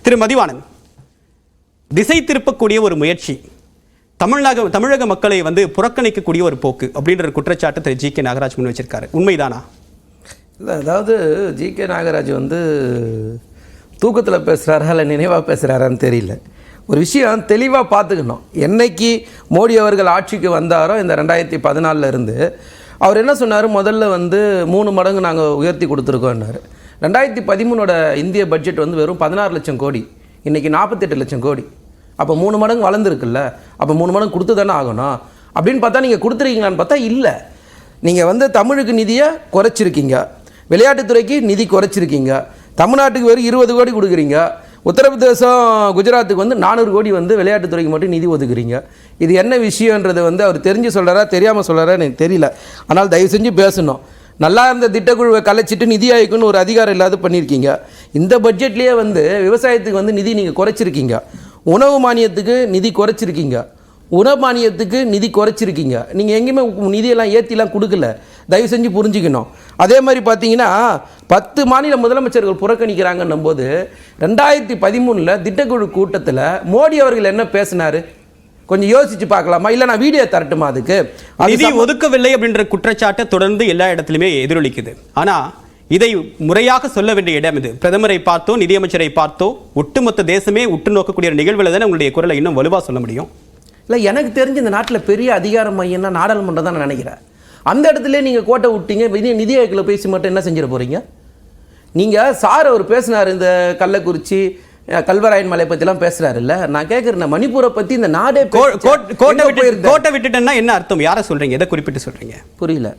திரு மதிவாணன், திசை திருப்பக்கூடிய ஒரு முயற்சி, தமிழக மக்களை புறக்கணிக்கக்கூடிய ஒரு போக்கு அப்படின்ற ஒரு குற்றச்சாட்டு திரு ஜி.கே. நாகராஜ் முன் வச்சிருக்காரு. உண்மைதானா? இல்லை, அதாவது ஜி.கே. நாகராஜ் தூக்கத்தில் பேசுகிறாரா இல்லை நினைவாக பேசுகிறாரான்னு தெரியல. ஒரு விஷயம் தெளிவாக பார்த்துக்கணும். என்னைக்கு மோடி அவர்கள் ஆட்சிக்கு வந்தாரோ இந்த 2014 இருந்து அவர் என்ன சொன்னார், முதல்ல 3 மடங்கு நாங்கள் உயர்த்தி கொடுத்துருக்கோன்னாரு. 2013 இந்திய பட்ஜெட் வெறும் 16 லட்சம் கோடி, இன்றைக்கி 48 லட்சம் கோடி. அப்போ 3 மடங்கு வளர்ந்துருக்குல்ல, அப்போ 3 மடங்கு கொடுத்து தானே ஆகணும். அப்படின்னு பார்த்தா நீங்கள் கொடுத்துருக்கீங்களான்னு பார்த்தா இல்லை. நீங்கள் தமிழுக்கு நிதியை குறைச்சிருக்கீங்க, விளையாட்டுத்துறைக்கு நிதி குறைச்சிருக்கீங்க, தமிழ்நாட்டுக்கு வெறும் 20 கோடி கொடுக்குறீங்க, உத்தரப்பிரதேசம் குஜராத்துக்கு 400 கோடி விளையாட்டுத்துறைக்கு மட்டும் நிதி ஒதுக்குறீங்க. இது என்ன விஷயன்றது அவர் தெரிஞ்சு சொல்கிறாரா தெரியாமல் சொல்கிறாரா எனக்கு தெரியல. ஆனால் தயவு செஞ்சு பேசணும். நல்லா இருந்த திட்டக்குழுவை கலைச்சிட்டு நிதி ஆயோக்குன்னு ஒரு அதிகாரம் இல்லாத பண்ணியிருக்கீங்க. இந்த பட்ஜெட்லேயே விவசாயத்துக்கு நிதி நீங்கள் குறைச்சிருக்கீங்க, உணவு மானியத்துக்கு நிதி குறைச்சிருக்கீங்க, உணமானியத்துக்கு நிதி குறைச்சிருக்கீங்க. நீங்கள் எங்கேயுமே நிதியெல்லாம் ஏற்றிலாம் கொடுக்கல. தயவு செஞ்சு புரிஞ்சுக்கணும். அதே மாதிரி பார்த்தீங்கன்னா 10 மாநில முதலமைச்சர்கள் புறக்கணிக்கிறாங்கன்னும் போது 2013 திட்டக்குழு கூட்டத்தில் மோடி அவர்கள் என்ன பேசினார் கொஞ்சம் யோசிச்சு பார்க்கலாமா? இல்லை நான் வீடியோ தரட்டுமா? அதுக்கு நிதி ஒதுக்கவில்லை அப்படின்ற குற்றச்சாட்டை தொடர்ந்து எல்லா இடத்துலையுமே எதிரொலிக்குது. ஆனால் இதை முறையாக சொல்ல வேண்டிய இடம் இது. பிரதமரை பார்த்தோ நிதியமைச்சரை பார்த்தோ ஒட்டுமொத்த தேசமே உற்று நோக்கக்கூடிய நிகழ்வில் தானே உங்களுடைய குரலை இன்னும் வலுவாக சொல்ல முடியும். இல்லை, எனக்கு தெரிஞ்சு இந்த நாட்டில் பெரிய அதிகார மையம்னா நாடாளுமன்றம் தான் நான் நினைக்கிறேன். அந்த இடத்துல நீங்கள் கோட்டை விட்டீங்க, நிதி ஆயோக்கில் பேசி மட்டும் என்ன செஞ்சிட போகிறீங்க? நீங்கள் சார் அவர் பேசினார், இந்த கள்ளக்குறிச்சி கல்வராயன் மலை பற்றிலாம் பேசுகிறாரு இல்லை. நான் கேட்குறேன், மணிப்பூரை பற்றி இந்த நாடே கோட்டை விட்டுட்டேன்னா என்ன அர்த்தம்? யாரை சொல்கிறீங்க? எதை குறிப்பிட்டு சொல்கிறீங்க? புரியல.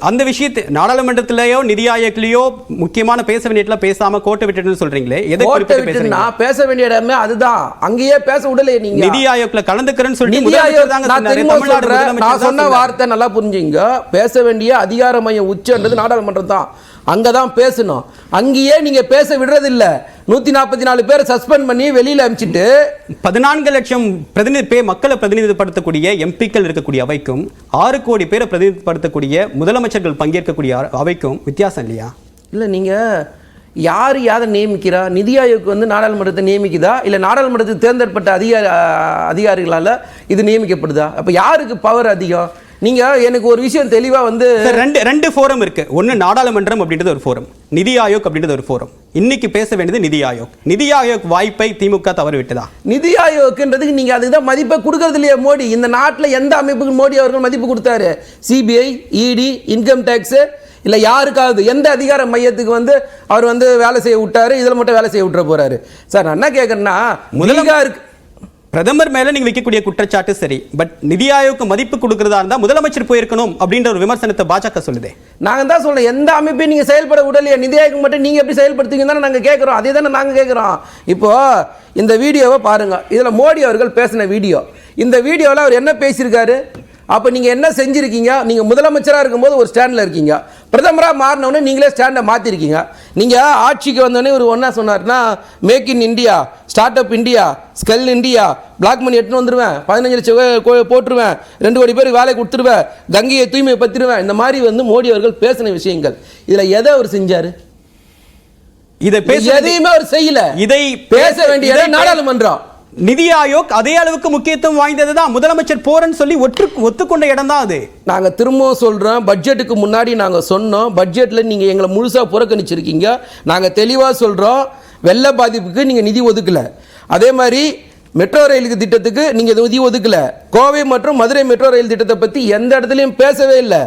அந்த விஷயத்தை நாடாளுமன்றத்திலேயோ நிதி ஆயோக்லயோ முக்கியமான பேச வேண்டிய பேசாம கோட்டை விட்டுன்னு சொல்றீங்களே, எதை குறிப்பிட்டு பேசுறீங்க? நான் பேச வேண்டிய இடமே அதுதான், அங்கேயே பேச விடல. நீங்க நிதி ஆயோக்ல கலந்துக்கிறேன்னு சொல்லி நான் சொன்ன வார்த்தை நல்லா புரிஞ்சுங்க. பேச வேண்டிய அதிகார மையம் உச்சன்றது நாடாளுமன்றம் தான், அங்கதான் பேசணும். அங்கேயே நீங்க பேச விடுறதில்ல. 144 பேரை சஸ்பெண்ட் பண்ணி வெளியில அனுப்பிச்சிட்டு 14 லட்சம் மக்களை பிரதிநிதிப்படுத்தக்கூடிய எம்பிக்கள் இருக்கக்கூடிய அவைக்கும் 6 கோடி பேரை பிரதிநிதிப்படுத்தக்கூடிய முதலமைச்சர்கள் பங்கேற்கக்கூடிய அவைக்கும் வித்தியாசம் இல்லையா? இல்லை, நீங்க யாரை நியமிக்கிறா? நிதி ஆயோக் நாடாளுமன்றத்தை நியமிக்குதா இல்லை நாடாளுமன்றத்துக்கு தேர்ந்தெடுக்கப்பட்ட அதிகாரிகளால் இது நியமிக்கப்படுதா? அப்போ யாருக்கு பவர் அதிகம்? நீங்க எனக்கு ஒரு விஷயம் தெளிவா ரெண்டு ஃபோரம் இருக்கு. ஒன்னு நாடாளுமன்றம் அப்படின்றது ஒரு ஃபோரம், நிதி ஆயோக் அப்படின்றது ஒரு ஃபோரம். இன்னைக்கு பேச வேண்டியது நிதி ஆயோக். நிதி ஆயோக் வாய்ப்பை திமுக தவறு விட்டதா? நிதி ஆயோக்ன்றதுக்கு நீங்க அதுதான் மதிப்பை கொடுக்கறது இல்லையா மோடி? இந்த நாட்டில் எந்த அமைப்புக்கு மோடி அவர்கள் மதிப்பு கொடுத்தாரு? சிபிஐ, இடி, இன்கம் டேக்ஸ் இல்ல யாருக்காவது எந்த அதிகார மையத்துக்கு அவர் வேலை செய்ய விட்டாரு? இதுல மட்டும் வேலை செய்ய விட்டுற போறாரு சார். நான் என்ன கேட்கறேன்னா, முதலமைச்சர் பிரதமர் மேல நீங்க வைக்கக்கூடிய குற்றச்சாட்டு சரி, பட் நிதி ஆயோக்கு மதிப்பு கொடுக்கிறதா இருந்தா முதலமைச்சர் போயிருக்கணும் அப்படின்ற ஒரு விமர்சனத்தை பாஜக சொல்லுதே. நாங்க தான் சொல்றோம், எந்த அமைப்பையும் நீங்க செயல்பட விடலையா? நிதி ஆயோக் மட்டும் நீங்க எப்படி செயல்படுத்தீங்கன்னு தானே நாங்க கேட்கிறோம். அதே தானே நாங்க கேட்கிறோம். இப்போ இந்த வீடியோவை பாருங்க. இதுல மோடி அவர்கள் பேசின வீடியோ. இந்த வீடியோவில் அவர் என்ன பேசியிருக்காரு? அப்போ நீங்கள் என்ன செஞ்சுருக்கீங்க? நீங்கள் முதலமைச்சராக இருக்கும்போது ஒரு ஸ்டாண்டில் இருக்கீங்க, பிரதமராக மாறினோடனே நீங்களே ஸ்டாண்டை மாற்றிருக்கீங்க. நீங்கள் ஆட்சிக்கு வந்தோடனே ஒரு ஒன்றா சொன்னார்னா, make in India, start up India, skill India, black money எடுத்துன்னு வந்துடுவேன், 15 லட்சம் போட்டுருவேன், 2 கோடி பேருக்கு வேலை கொடுத்துருவேன், கங்கையை தூய்மைப்படுத்திடுவேன். இந்த மாதிரி மோடி அவர்கள் பேசின விஷயங்கள். இதில் எதை அவர் செஞ்சார்? இதை எதையுமே அவர் செய்யல. இதை பேச வேண்டிய நாடாளுமன்றம். நிதி ஆயோக் அதே அளவுக்கு முக்கியத்துவம் வாய்ந்ததுதான். முதலமைச்சர் போறன்னு சொல்லி ஒத்துக்கொண்ட இடம் தான் அது. நாங்க திரும்பவும் சொல்றோம், பட்ஜெட்டுக்கு முன்னாடி நாங்க சொன்னோம், பட்ஜெட்ல நீங்க எங்களை முழுசா புறக்கணிச்சிருக்கீங்க. நாங்க தெளிவா சொல்றோம், வெள்ள பாதிப்புக்கு நீங்க நிதி ஒதுக்கல. அதே மாதிரி மெட்ரோ ரயில் திட்டத்துக்கு நீங்க நிதி ஒதுக்கல. கோவை மற்றும் மதுரை மெட்ரோ ரயில் திட்டத்தை பத்தி எந்த இடத்துலையும் பேசவே இல்லை.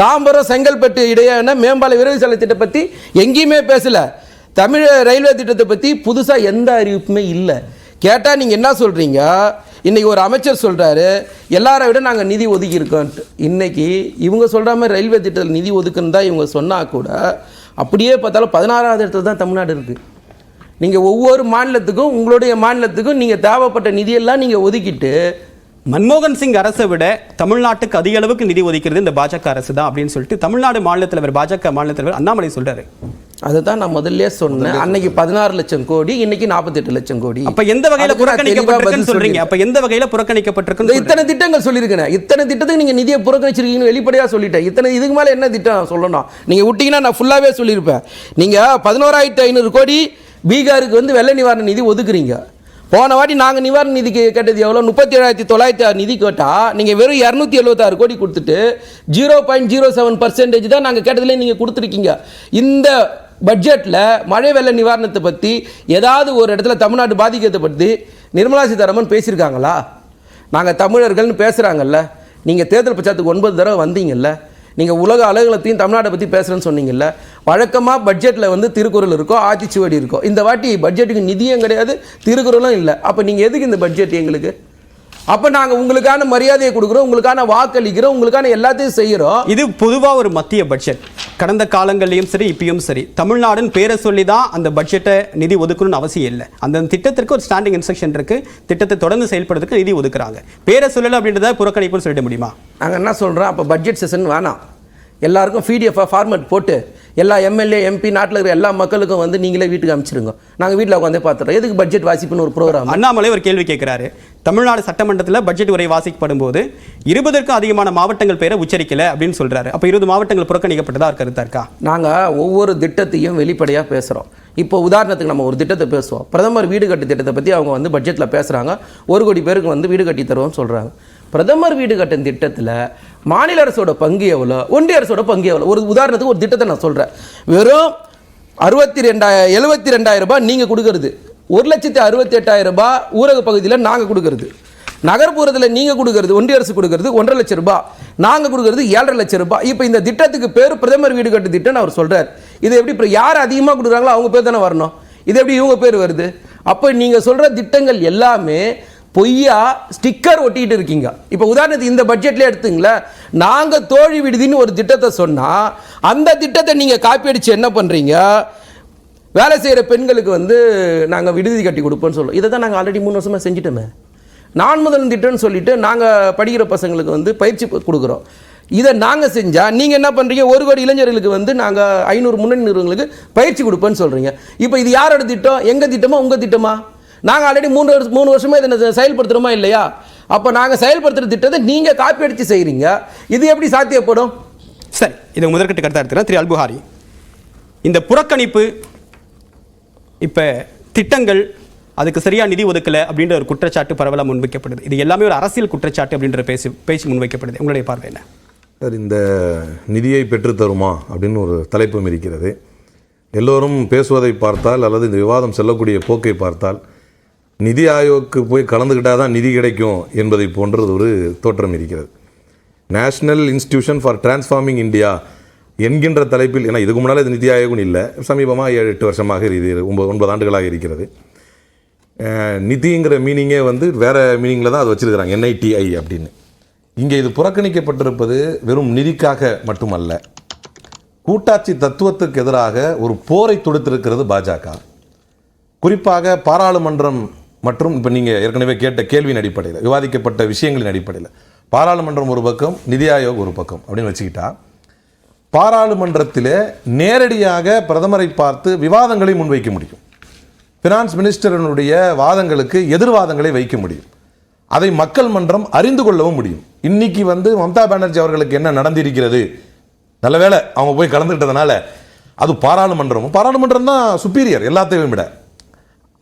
தாம்பரம் செங்கல்பட்டு இடையான மேம்பால விரைவு சாலை திட்டத்தை பத்தி எங்கேயுமே பேசல. தமிழ் ரயில்வே திட்டத்தை பத்தி புதுசா எந்த அறிவிப்புமே இல்லை. கேட்டால் நீங்கள் என்ன சொல்கிறீங்க? இன்றைக்கி ஒரு அமைச்சர் சொல்கிறாரு, எல்லாரை விட நாங்கள் நிதி ஒதுக்கி இருக்கோன்ட்டு. இன்றைக்கி இவங்க சொல்கிற மாதிரி ரயில்வே திட்டத்தில் நிதி ஒதுக்குன்னு தான் இவங்க சொன்னால் கூட, அப்படியே பார்த்தாலும் 16வது இடத்துல தான் தமிழ்நாடு இருக்குது. நீங்கள் ஒவ்வொரு மாநிலத்துக்கும் உங்களுடைய மாநிலத்துக்கும் நீங்கள் தேவைப்பட்ட நிதியெல்லாம் நீங்கள் ஒதுக்கிட்டு, மன்மோகன் சிங் அரசை விட தமிழ்நாட்டுக்கு அதிக அளவுக்கு நிதி ஒதுக்கிறது இந்த பாஜக அரசு தான் அப்படின்னு சொல்லிட்டு தமிழ்நாடு மாநில தலைவர், பாஜக மாநில தலைவர் அண்ணாமலை சொல்றாரு. அதுதான் நான் முதல்ல சொன்னேன். அன்னைக்கு 16 லட்சம் கோடி, இன்னைக்கு 48 லட்சம் கோடி. அப்ப எந்த வகையில புறக்கணிக்கப்பட்டிருக்குன்னு சொல்றீங்க? அப்ப எந்த வகையில புறக்கணிக்கப்பட்டிருக்கு? இத்தனை திட்டங்கள் சொல்லியிருக்கேன், இத்தனை திட்டத்துக்கு நீங்க நிதியை புறக்கணிச்சிருக்கீங்க, வெளிப்படையா சொல்லிட்டேன். இத்தனை இதுக்கு மேல என்ன திட்டம் சொல்லணும்? நீங்க விட்டீங்கன்னா நான் ஃபுல்லாவே சொல்லியிருப்பேன். நீங்க 11,500 கோடி பீகாருக்கு வந்து வெள்ள நிவாரண நிதி ஒதுக்குறீங்க. போன வாட்டி நாங்கள் நிவாரண நிதி கேட்டது எவ்வளோ? 37,906 நிதி கேட்டால் நீங்கள் வெறும் 276 கோடி கொடுத்துட்டு 0.07% தான் நாங்கள் கேட்டதுலேயே நீங்கள் கொடுத்துருக்கீங்க. இந்த பட்ஜெட்டில் மழை வெள்ள நிவாரணத்தை பற்றி ஏதாவது ஒரு இடத்துல தமிழ்நாடு பாதிக்கிறதை பற்றி நிர்மலா சீதாராமன் பேசியிருக்காங்களா? நாங்கள் தமிழர்கள்னு பேசுகிறாங்கல்ல, நீங்கள் தேர்தல் பிரச்சாரத்துக்கு 9 தடவை வந்தீங்கல்ல, நீங்கள் உலக அலுவலகத்தையும் தமிழ்நாட்டை பற்றி பேசுகிறேன்னு சொன்னீங்கல்ல. வழக்கமாக பட்ஜெட்டில் வந்து திருக்குறள் இருக்கும், ஆத்திச்சுவடி இருக்கும். இந்த வாட்டி பட்ஜெட்டுக்கு நிதியும் கிடையாது, திருக்குறளும் இல்லை. அப்போ நீங்கள் எதுக்கு இந்த பட்ஜெட் எங்களுக்கு? அப்போ நாங்கள் உங்களுக்கான மரியாதையை கொடுக்குறோம், உங்களுக்கான வாக்களிக்கிறோம், உங்களுக்கான எல்லாத்தையும் செய்கிறோம். இது பொதுவாக ஒரு மத்திய பட்ஜெட். கடந்த காலங்கள்லையும் சரி இப்பயும் சரி தமிழ்நாடுன்னு பேரை சொல்லி தான் அந்த பட்ஜெட்டை நிதி ஒதுக்கணும்னு அவசியம் இல்லை. அந்த திட்டத்திற்கு ஒரு ஸ்டாண்டிங் இன்ஸ்ட்ரக்ஷன் இருக்கு. திட்டத்தை தொடர்ந்து செயல்படுறதுக்கு நிதி ஒதுக்குறாங்க. பேரை சொல்லலை அப்படின்றத புறக்கணிப்புன்னு சொல்லிட முடியுமா? நாங்கள் என்ன சொல்கிறோம், அப்போ பட்ஜெட் செஷன் வேணாம், எல்லாருக்கும் PDF ஃபார்மேட் போட்டு எல்லா MLA MP நாட்டில் இருக்கிற எல்லா மக்களுக்கும் வந்து நீங்களே வீட்டுக்கு அனுப்பிச்சிருங்க, நாங்கள் வீட்டில் உட்காந்து பார்த்துறோம். எதுக்கு பட்ஜெட் வாசிப்புன்னு ஒரு ப்ரோக்ராம்? அண்ணாமலை ஒரு கேள்வி கேட்கிறாரு. தமிழ்நாடு சட்டமன்றத்தில் பட்ஜெட் உரை வாசிக்கப்படும் போது 20க்கும் அதிகமான மாவட்டங்கள் பேரை உச்சரிக்கல அப்படின்னு சொல்றாரு. அப்போ 20 மாவட்டங்கள் புறக்கணிக்கப்பட்டதா கருத்தா இருக்கா? நாங்கள் ஒவ்வொரு திட்டத்தையும் வெளிப்படையாக பேசுகிறோம். இப்போ உதாரணத்துக்கு நம்ம ஒரு திட்டத்தை பேசுவோம். பிரதமர் வீடு கட்டு திட்டத்தை பற்றி அவங்க வந்து பட்ஜெட்டில் பேசுகிறாங்க. 1 கோடி பேருக்கு வந்து வீடு கட்டி தருவோம்னு சொல்கிறாங்க. பிரதமர் வீடு கட்டும் திட்டத்தில் மாநில அரசோட பங்கு எவ்வளோ, ஒன்றிய அரசோட பங்கு எவ்வளோ? ஒரு உதாரணத்துக்கு ஒரு திட்டத்தை நான் சொல்கிறேன். வெறும் 72,000 ரூபாய் நீங்கள் கொடுக்கறது, 1,68,000 ரூபாய் ஊரக பகுதியில் நாங்கள் கொடுக்கறது, நகர்ப்புறத்தில் நீங்கள் கொடுக்கறது, ஒன்றிய அரசு கொடுக்கறது 1,50,000 லட்சம் ரூபாய், நாங்கள் கொடுக்கறது 7,5 லட்சம் ரூபாய். இப்போ இந்த திட்டத்துக்கு பேர் பிரதமர் வீடு கட்டு திட்டம்னு அவர் சொல்கிறார். இது எப்படி இப்போ யார் அதிகமாக கொடுக்குறாங்களோ அவங்க பேர் தானே வரணும்? இது எப்படி இவங்க பேர் வருது? அப்போ நீங்கள் சொல்கிற திட்டங்கள் எல்லாமே பொய்யா ஸ்டிக்கர் ஒட்டிட்டு இருக்கீங்க. இப்போ உதாரணத்துக்கு இந்த பட்ஜெட்ல எடுத்துங்களேன், நாங்கள் தோழி விடுதின்னு ஒரு திட்டத்தை சொன்னால் அந்த திட்டத்தை நீங்கள் காப்பி அடித்து என்ன பண்ணுறீங்க? வேலை செய்கிற பெண்களுக்கு வந்து நாங்கள் விடுதி கட்டி கொடுப்போம்னு சொல்லுவோம். இதை தான் நாங்கள் ஆல்ரெடி 3 வருஷமாக செஞ்சுட்டோமே. நான் முதல் திட்டம்னு சொல்லிட்டு நாங்கள் படிக்கிற பசங்களுக்கு வந்து பயிற்சி கொடுக்குறோம். இதை நாங்கள் செஞ்சால் நீங்கள் என்ன பண்ணுறீங்க? 1 கோடி இளைஞர்களுக்கு வந்து நாங்கள் 500 முன்னணி நிறுவனங்களுக்கு பயிற்சி கொடுப்போன்னு சொல்கிறீங்க. இப்போ இது யாரோட திட்டம்? எங்கள் திட்டமா உங்கள் திட்டமா? நாங்கள் ஆல்ரெடி 3 வருஷமாக இதை செயல்படுத்துகிறோமா இல்லையா? அப்போ நாங்கள் செயல்படுத்துகிற திட்டத்தை நீங்கள் காப்பி அடித்து செய்கிறீங்க. இது எப்படி சாத்தியப்படும்? சரி, இது முதற்கட்ட கருத்தாக இருக்கிறேன். திரு அல்புகாரி, இந்த புறக்கணிப்பு, இப்போ திட்டங்கள் அதுக்கு சரியாக நிதி ஒதுக்கலை அப்படின்ற ஒரு குற்றச்சாட்டு பரவலாக முன்வைக்கப்படுது. இது எல்லாமே ஒரு அரசியல் குற்றச்சாட்டு அப்படின்ற பேச்சு முன்வைக்கப்படுது. உங்களுடைய பார்வை என்ன சார்? இந்த நிதியை பெற்று தருமா அப்படின்னு ஒரு தலைப்பும் இருக்கிறது. எல்லோரும் பேசுவதை பார்த்தால் அல்லது இந்த விவாதம் செல்லக்கூடிய போக்கை பார்த்தால் நிதி ஆயோக்கு போய் கலந்துக்கிட்டால் தான் நிதி கிடைக்கும் என்பதை போன்றது ஒரு தோற்றம் இருக்கிறது. National institution for transforming India என்கின்ற தலைப்பில், ஏன்னா இதுக்கு முன்னால் இது நிதி ஆயோகம் இல்லை, சமீபமாக 7-8 வருஷமாக இது 9 ஆண்டுகளாக இருக்கிறது. நிதிங்கிற மீனிங்கே வந்து வேறு மீனிங்கில் தான் அது வச்சுருக்கிறாங்க, NITI அப்படின்னு. இங்கே இது புறக்கணிக்கப்பட்டிருப்பது வெறும் நிதிக்காக மட்டுமல்ல, கூட்டாட்சி தத்துவத்துக்கு எதிராக ஒரு போரை தொடுத்திருக்கிறது பாஜக. குறிப்பாக பாராளுமன்றம் மற்றும் இப்போ நீங்கள் ஏற்கனவே கேட்ட கேள்வியின் அடிப்படையில், விவாதிக்கப்பட்ட விஷயங்களின் அடிப்படையில், பாராளுமன்றம் ஒரு பக்கம், நிதி ஆயோக் ஒரு பக்கம் அப்படின்னு வச்சுக்கிட்டா, பாராளுமன்றத்தில் நேரடியாக பிரதமரை பார்த்து விவாதங்களை முன்வைக்க முடியும். ஃபினான்ஸ் மினிஸ்டரினுடைய வாதங்களுக்கு எதிர்வாதங்களை வைக்க முடியும். அதை மக்கள் மன்றம் அறிந்து கொள்ளவும் முடியும். இன்னைக்கு வந்து மம்தா பானர்ஜி அவர்களுக்கு என்ன நடந்திருக்கிறது, நல்ல வேளை அவங்க போய் கலந்துக்கிட்டதுனால அது பாராளுமன்றம் தான் சுப்பீரியர் எல்லாத்தையும் விட.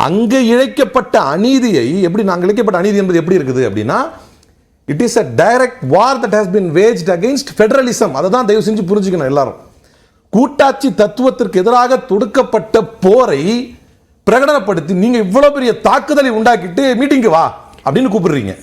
அங்கே இழைக்கப்பட்ட அநீதியை எப்படி, நாங்கள் இழைக்கப்பட்ட அநீதி என்பது எப்படி இருக்குது அப்படின்னா, it is a direct war that has been waged against federalism. அதை தான் தயவு செஞ்சு புரிஞ்சுக்கணும் எல்லாரும். கூட்டாட்சி தத்துவத்திற்கு எதிராக தொடுக்கப்பட்ட போரை பிரகடனப்படுத்தி நீங்க இவ்வளவு பெரிய தாக்குதலை உண்டாக்கிட்டு மீட்டிங்கு வா அப்படின்னு கூப்பிடுறீங்க.